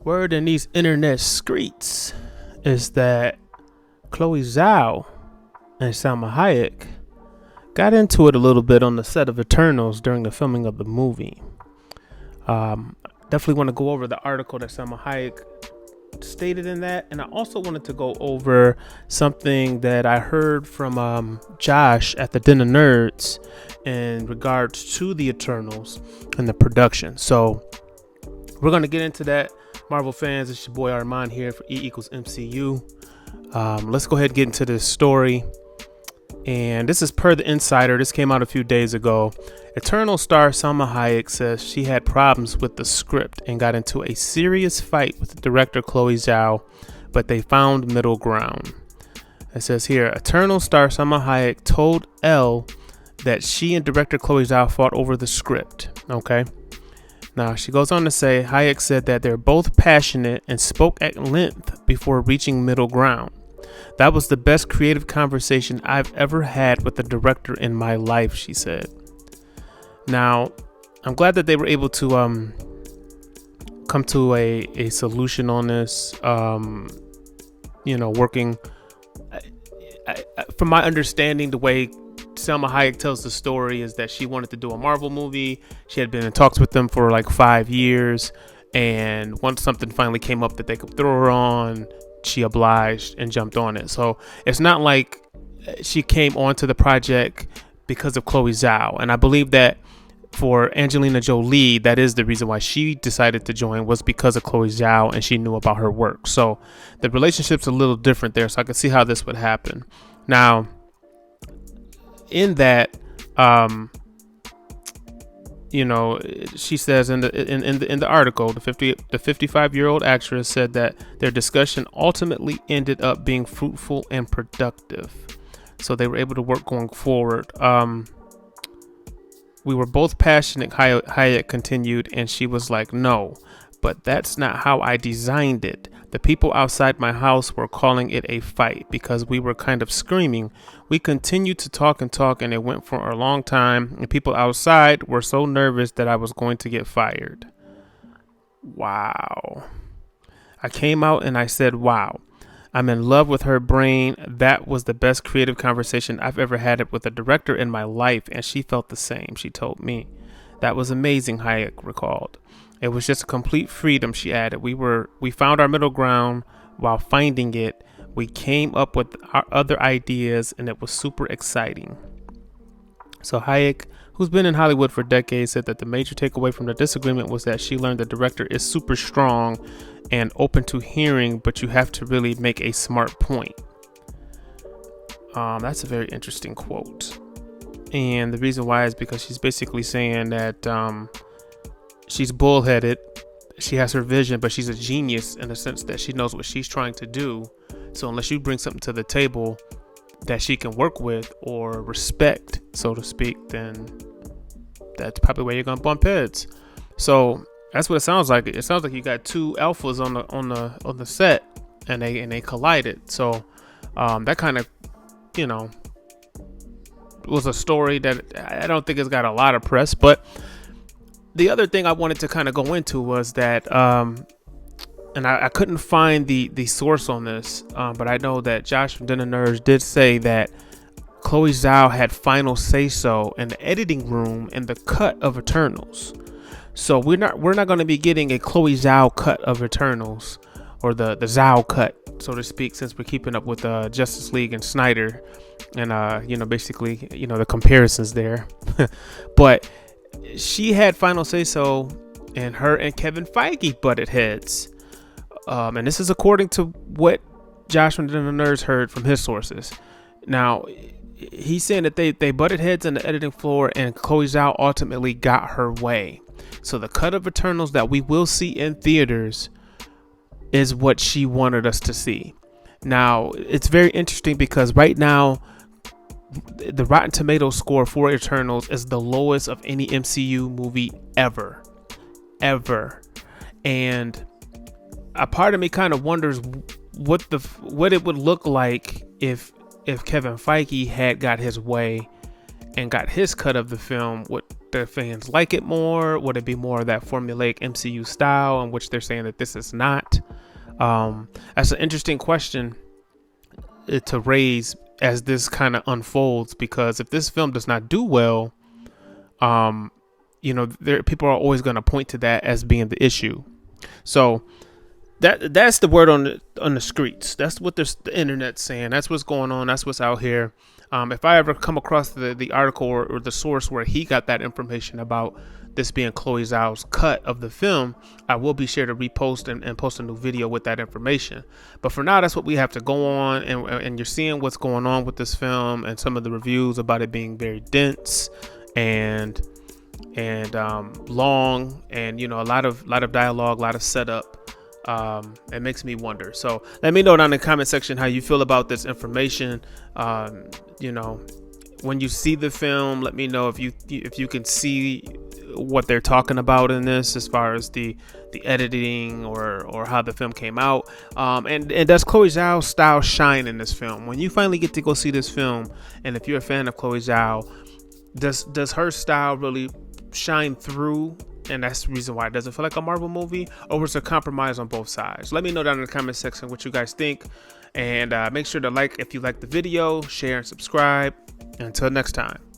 Word in these internet streets is that Chloe Zhao and Salma Hayek got into it a little bit on the set of Eternals during the filming of the movie. Definitely want to go over the article that Salma Hayek stated in that, and I also wanted to go over something that I heard from Josh at the Den of Nerds in regards to the Eternals and the production. So we're going to get into that. Marvel fans, it's your boy Armand here for E equals MCU. Let's go ahead and get into this story. And this is per the Insider. This came out a few days ago. Eternal star Salma Hayek says she had problems with the script and got into a serious fight with the director Chloe Zhao, but they found middle ground. It says here, Eternal star Salma Hayek told Elle that she and director Chloe Zhao fought over the script. Okay. Now, she goes on to say, Hayek said that they're both passionate and spoke at length before reaching middle ground. That was the best creative conversation I've ever had with the director in my life, she said. Now, I'm glad that they were able to come to a solution on this. Working. From my understanding, the way Salma Hayek tells the story is that she wanted to do a Marvel movie. She had been in talks with them for like 5 years, and once something finally came up that they could throw her on, she obliged and jumped on it. So it's not like she came onto the project because of Chloe Zhao. And I believe that for Angelina Jolie, that is the reason why she decided to join, was because of Chloe Zhao and she knew about her work. So the relationship's a little different there. So I can see how this would happen. Now, in that, she says in the article, the 55-year-old actress said that their discussion ultimately ended up being fruitful and productive. So they were able to work going forward. We were both passionate, Hayek continued, and she was like, no, but that's not how I designed it. The people outside my house were calling it a fight because we were kind of screaming. We continued to talk, and it went for a long time, and people outside were so nervous that I was going to get fired. Wow. I came out and I said, wow, I'm in love with her brain. That was the best creative conversation I've ever had with a director in my life, and she felt the same, she told me. That was amazing, Hayek recalled. It was just a complete freedom, she added. We found our middle ground while finding it. We came up with our other ideas, and it was super exciting. So Hayek, who's been in Hollywood for decades, said that the major takeaway from the disagreement was that she learned the director is super strong and open to hearing, but you have to really make a smart point. That's a very interesting quote. And the reason why is because she's basically saying that she's bullheaded. She has her vision, but she's a genius in the sense that she knows what she's trying to do. So unless you bring something to the table that she can work with or respect, so to speak, then that's probably where you're gonna bump heads. So that's what it sounds like. It sounds like you got two alphas on the set, and they collided. So that kind of was a story that I don't think it's got a lot of press, but the other thing I wanted to kind of go into was that, and I couldn't find the source on this, but I know that Josh from Den of Nerds did say that Chloe Zhao had final say-so in the editing room in the cut of Eternals. So we're not going to be getting a Chloe Zhao cut of Eternals, or the Zhao cut, so to speak, since we're keeping up with Justice League and Snyder, and basically the comparisons there. But she had final say-so, and her and Kevin Feige butted heads. And this is according to what Josh from the Nerds heard from his sources. Now, he's saying that they butted heads on the editing floor, and Chloe Zhao ultimately got her way. So the cut of Eternals that we will see in theaters is what she wanted us to see. Now, it's very interesting because right now, the Rotten Tomatoes score for Eternals is the lowest of any MCU movie ever. And a part of me kind of wonders what it would look like if Kevin Feige had got his way and got his cut of the film, the fans like it more? Would it be more of that formulaic MCU style, in which they're saying that this is not? That's an interesting question to raise as this kind of unfolds, because if this film does not do well, people are always going to point to that as being the issue. So that's the word on the streets. That's what the internet's saying. That's what's going on. That's what's out here. If I ever come across the article or the source where he got that information about this being Chloe Zhao's cut of the film, I will be sure to repost and post a new video with that information. But for now, that's what we have to go on. And you're seeing what's going on with this film and some of the reviews about it being very dense and long, and a lot of dialogue, a lot of setup. It makes me wonder. So let me know down in the comment section how you feel about this information. When you see the film, let me know if you can see what they're talking about in this, as far as the editing or how the film came out. And does Chloe Zhao's style shine in this film? When you finally get to go see this film, and if you're a fan of Chloe Zhao, does her style really shine through? And that's the reason why it doesn't feel like a Marvel movie, or was there compromise on both sides? Let me know down in the comment section what you guys think, and make sure to like if you like the video, share and subscribe. Until next time.